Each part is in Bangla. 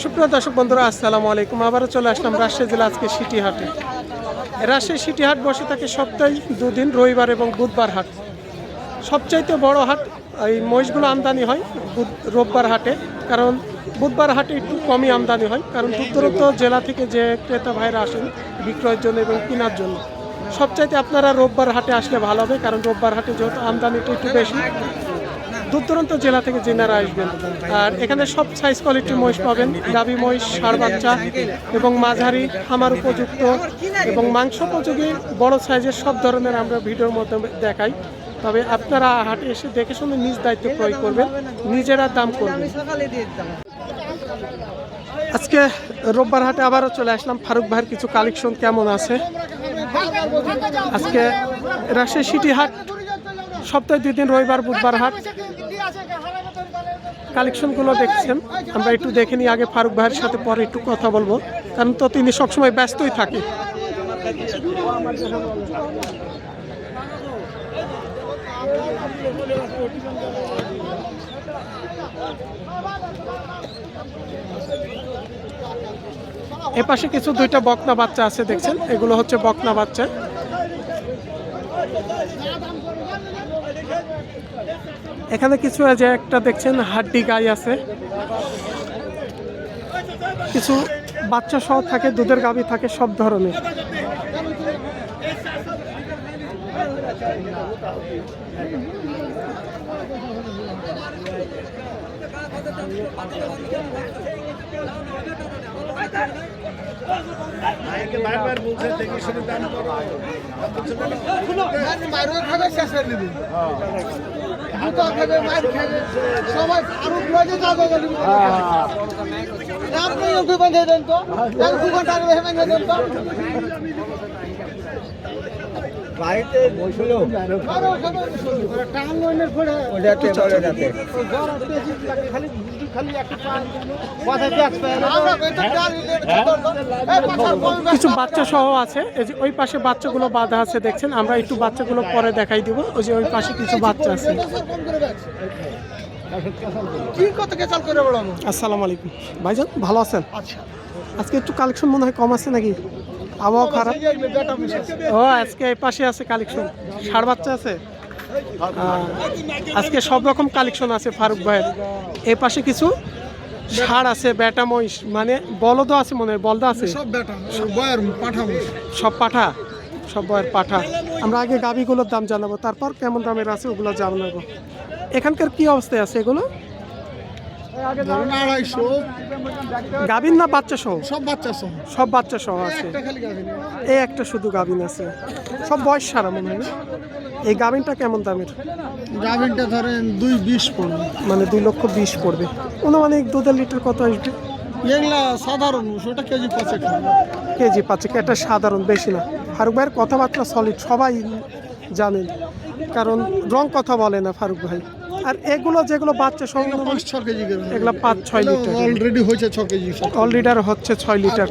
সুপ্রিয় দর্শক বন্ধুরা, আসসালামু আলাইকুম। আবারও চলে আসলাম রাজশাহী জেলা আজকে সিটি হাটে। রাজশাহী সিটি হাট বসে থাকে সপ্তাহে দুদিন, রবিবার এবং বুধবার হাট। সবচাইতে বড় হাট এই মহিষগুলো আমদানি হয় রোববার হাটে, কারণ বুধবার হাটে একটু কমই আমদানি হয়, কারণ দূরদূরান্ত জেলা থেকে যে ক্রেতা ভাইরা আসেন বিক্রয়ের জন্য এবং কেনার জন্য। সবচাইতে আপনারা রোববার হাটে আসলে ভালো হবে, কারণ রোববার হাটে যেহেতু আমদানিটা একটু বেশি, দূরদূরান্ত জেলা থেকে জেনারা আসবেন। আর এখানে সব সাইজ কোয়ালিটির মহিষ পাবেন, গাভী মহিষ, ষাঁড় বাচ্চা এবং মাঝারি খামার উপযুক্ত এবং মাংস উপযোগী বড় সাইজের সব ধরনের আমরা ভিডিওর মধ্যে দেখাই। তবে আপনারা হাটে এসে দেখে শুনে নিজ দায়িত্ব প্রয়োগ করবেন, নিজেরা দাম করবেন। আজকে রোববার হাটে আবারও চলে আসলাম। ফারুক ভাইয়ের কিছু কালেকশন কেমন আছে। আজকে রাজশাহী সিটি হাট সপ্তাহে 2 দিন, রবিবার বুধবার হাট। কালেকশনগুলো দেখছেন, আমরা একটু দেখে নিই আগে ফারুক ভাইয়ের সাথে, পরে একটু কথা বলবো, কারণ তো তিনি সবসময় ব্যস্তই থাকে। এপাশে কিছু 2টা বকনা বাচ্চা আছে দেখছেন, এগুলো হচ্ছে বকনা বাচ্চা। এখানে কিছু যে একটা দেখছেন হাড্ডি গাই আছে, কিছু বাচ্চা সহ থাকে, দুধের গাভী থাকে, সব ধরনের। কিছু বাচ্চা সহ আছে, এই যে ওই পাশে বাচ্চাগুলো বাঁধা আছে দেখছেন, আমরা একটু বাচ্চাগুলো পরে দেখাই দিব। ওই যে ওই পাশে কিছু বাচ্চা আছে। আসসালামু আলাইকুম ভাইজান, ভালো আছেন? আজকে একটু কালেকশন মনে হয় কম আছে নাকি, আবহাওয়া খারাপ? ও আজকে এই পাশে আছে কালেকশন, ষাঁড় বাচ্চা আছে। আজকে সব রকম কালেকশন আছে ফারুক ভাইয়ের। এই পাশে কিছু ষাঁড় আছে, বেটা মহিষ, মানে বলদও আছে, মনে হয় বলদা আছে, সব পাঠা, সব বয়ের পাঠা। আমরা আগে গাভীগুলোর দাম জানাবো, তারপর কেমন দামের আছে ওগুলো জানাবো। এখানকার কি অবস্থায় আছে এগুলো? গাভিন না বাচ্চা সহ? সব বাচ্চা সহ আছে। এই একটা শুধু গাভিন আছে, সব বয়স সারা মনে হয় না। এই গাভিনটা কেমন দামের? গাভিনটা ধরেন 2.20 পড়বে, মানে 2,20,000 পড়বে। অনুমানিক দুধের লিটার কত আসবে? এগুলা সাধারণ, ওটা কেজি 5 কেজি 5। এটা সাধারণ, বেশি না। ফারুক ভাইয়ের কথাবার্তা সলিড, সবাই জানেন, কারণ রং কথা বলে না ফারুক ভাই। আর এগুলো যেগুলো বাচ্চা সহ 5-6 কেজি, এগুলো 5-6 লিটার অলরেডি হয়েছে 6 কেজি, অলরেডি হচ্ছে 6 লিটার।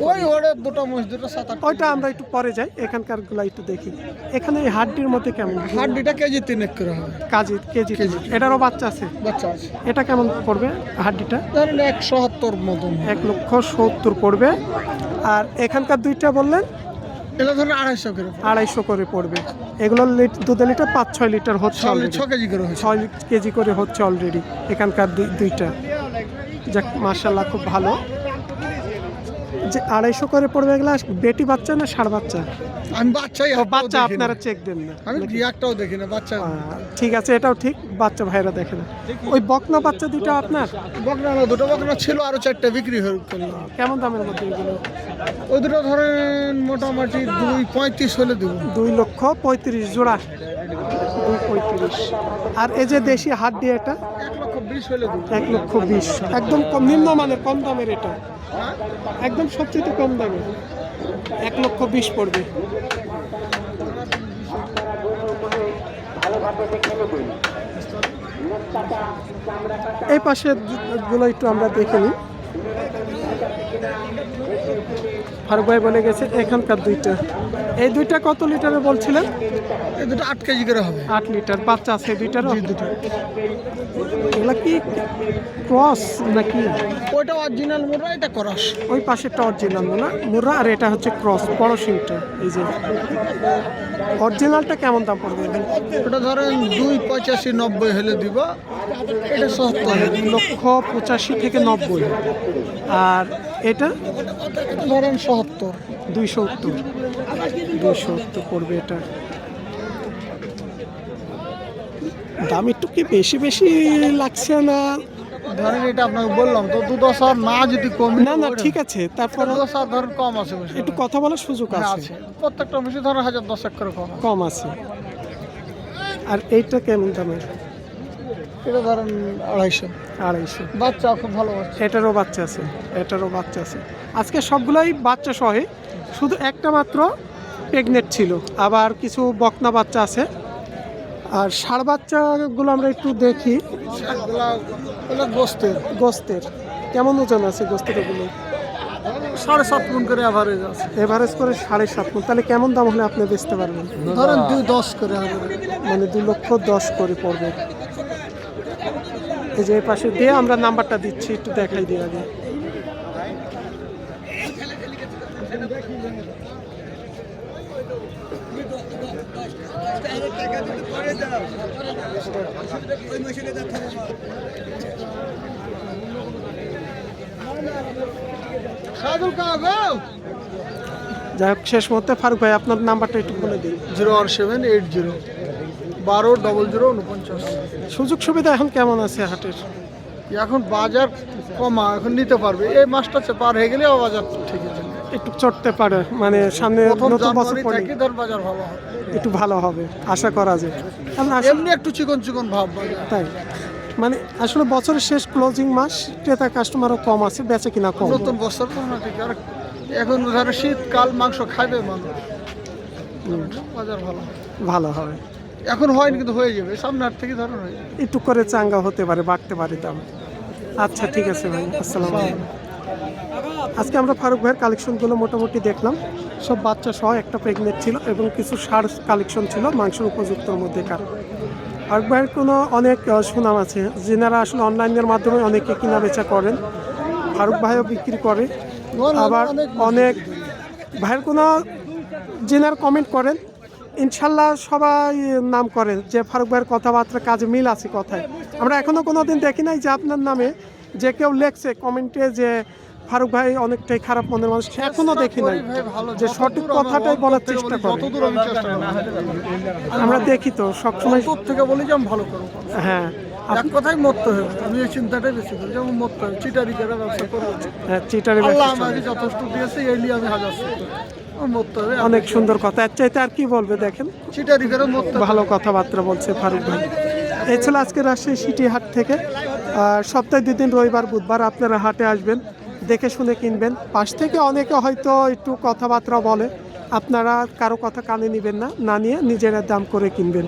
দুটো মহিষ, দুটো 7-8। ওইটা আমরা একটু পরে যাই, এখানকার গুলো একটু দেখি। এখানে এই হাড্ডির মধ্যে কেমন? হাড্ডিটা কেজি 3 করে হবে। কেজি। এটারও বাচ্চা আছে? বাচ্চা আছে। এটা কেমন পড়বে হাড্ডিটা? ধরেন 170 মতন, 1,70,000 পড়বে। আর এখানকার 2টা বললেন এটা ধরেন 250 করে পড়বে। এগুলো দুধের লিটার 5-6 লিটার হচ্ছে, 6 কেজি করে, 6 কেজি করে হচ্ছে অলরেডি এখানকার 2টা। যাক মাশাআল্লাহ, খুব ভালো। যে 250 করে পড়বে, এগুলা বেটি বাচ্চা না ষাঁড় বাচ্চা? আমি বাচ্চা আপনারা চেক দেন না? আমি একটাও দেখি না বাচ্চা। ঠিক আছে, এটাও ঠিক, বাচ্চা ভাইরা দেখে না। ওই বকনা বাচ্চা 2টা আপনার? বকনা না, 2টো বকনা ছিল, আরো 4টা বিক্রি হয়ে গেল। কেমন দামের মধ্যে এগুলো? ওই 2টো ধরেন মোটামুটি 2.35 হলে দেবো। 2,35,000 জোড়া, 2.35। আর এই যে দেশি হাড্ডি, এটা 1,20,000 হলে দেবো। 1,20,000 একদম নিম্নমানের, কম দামের। এটা একদম সবচেয়ে কম দামে 1,20,000 পড়বে। এই পাশের গুলো একটু আমরা দেখে নিই। ফারুক ভাই বলে গেছে এখানকার দুইটা। এই দুইটা কত লিটারে বলছিলেন? এই দুটো 8 কেজি করে হবে। 8 লিটার বাচ্চা আছে দুইটারও? জি, দুটো। এগুলা কি ক্রস নাকি? ওইটা অরিজিনাল মুরা, এটা ক্রস। ওই পাশেরটা অরিজিনাল মুরা আর এটা হচ্ছে ক্রস বড় সিংটা। এই যে অরিজিনালটা কেমন দাম পড়বে? ওটা ধরেন 2.85-90 হলে দিব। এটা 70 2,85,000 থেকে 90। আর এটা ধরেন 70। 270 পড়বে এটা। দাম একটু কি বেশি বেশি লাগছে না? ধরেন এটা আপনাকে বললাম তো 2-10,000 না যদি কম না না ঠিক আছে, তারপর 2-10,000 ধরেন কম আছে বেশি। একটু কথা বলার সুযোগ হ্যাঁ, আছে। আছে। প্রত্যেকটা বেশি ধরেন 1000-10 করে কম। কম আছে। আর এইটা কেমন দামের? এটা ধরেন 250। 250। বাচ্চা খুব ভালো বাচ্চা। এটারও বাচ্চা আছে, এটারও বাচ্চা আছে। আজকে সবগুলোই বাচ্চা সহ, শুধু একটা মাত্র প্রেগনেন্ট ছিল, আবার কিছু বকনা বাচ্চা আছে। আর ষাঁড় বাচ্চাগুলো আমরা একটু দেখি। এগুলা গোস্তের। গোস্তের কেমন ওজন আছে গোস্তের? ওগুলো 7.5 মণ করে অ্যাভারেজ আছে। এভারেজ করে 7.5 মণ। তাহলে কেমন দাম হলে আপনি বেচতে পারবেন? ধরেন 2.10 করে হবে। মানে 2,10,000 করে পড়বে। এই যে এই পাশে দিয়ে আমরা নাম্বারটা দিচ্ছি, একটু দেখাই দিই আগে। যাই হোক, শেষ মুহূর্তে ফারুক ভাই আপনার নাম্বারটা একটু বলে দিন। 01780 120049। সুযোগ সুবিধা এখন কেমন আছে হাটের? এখন বাজার কমা, এখন নিতে পারবে। এই মাসটা পার হয়ে গেলে বাজার ঠিক আছে। একটু চড়তে পারে, মানে সামনে প্রথম নতুন বছর জানুয়ারি পরে থেকে ধর বাজার ভালো হবে। একটু ভালো হবে আশা করা যায়। কারণ এমনি একটু চিকন চিকন ভাব বাজার। তাই মানে আসলে বছরের শেষ ক্লোজিং মাস, ক্রেতা কাস্টমারও কম আছে, বেচে কিনা কম। নতুন বছর তো না ঠিক। আর এখন ধরে শীতকাল মাংস খাইবে মানুষ, বাজার ভালো হবে। ভালো হবে। এখন হয়নি কিন্তু হয়ে যাবে, সামনে হাট থেকে ধরেন হয়ে যাবে। একটু করে চাঙ্গা হতে পারে, বাড়তে পারে দাম। আচ্ছা ঠিক আছে ভাই, আসসালামু আলাইকুম। আজকে আমরা ফারুক ভাইয়ের কালেকশনগুলো মোটামুটি দেখলাম। সব বাচ্চা সহ, একটা প্রেগনেন্ট ছিল এবং কিছু ষাঁড় কালেকশন ছিল মাংসের উপযুক্তর মধ্যেকার। ফারুক ভাইয়ের কোনো অনেক সুনাম আছে, যেনারা আসলে অনলাইনের মাধ্যমে অনেকে কিনা বেচা করেন। ফারুক ভাইও বিক্রি করে। আবার অনেক ভাইয়ের কোনো যেনারা কমেন্ট করেন, ইনশাল্লাহ সবাই নাম করেন যে ফারুক ভাইয়ের কথাবার্তা কাজে মিল আছে কথায়। আমরা এখনও কোনো দিন দেখি নাই যে আপনার নামে যে কেউ লেখছে কমেন্টে যে ফারুক ভাই অনেকটাই খারাপ মনের মানুষ, এখনো দেখি নাই যে সঠিক কথাটাই বলার চেষ্টা করে। যতদূর আমি চেষ্টা করি, আমরা দেখি তো সবসময়। তোর থেকে বলি যে আমি ভালো করবো। হ্যাঁ, এক কথাই মরতে হবে। আমি এই চিন্তাটাই বেশি করি, যেমন মরতে হবে। চিটারি করে ব্যবসা করবো। চিটারি আল্লাহ আমাকে যথেষ্ট দিয়েছে, এই নিয়ে আমি হাজার মরতে হবে। অনেক সুন্দর কথা। এর চাইতে আর কি বলবে? দেখেন চিটারি করে মরতে হবে। ভালো কথাবার্তা বলছে ফারুক ভাই। এই ছিল আজকে রাজশাহী সিটি হাট থেকে। সপ্তাহে 2 দিন রবিবার বুধবার আপনারা হাটে আসবেন, দেখে শুনে কিনবেন। পাশ থেকে অনেকে হয়তো একটু কথাবার্তা বলে, আপনারা কারো কথা কানে নেবেন না, না নিয়ে নিজেরা দাম করে কিনবেন।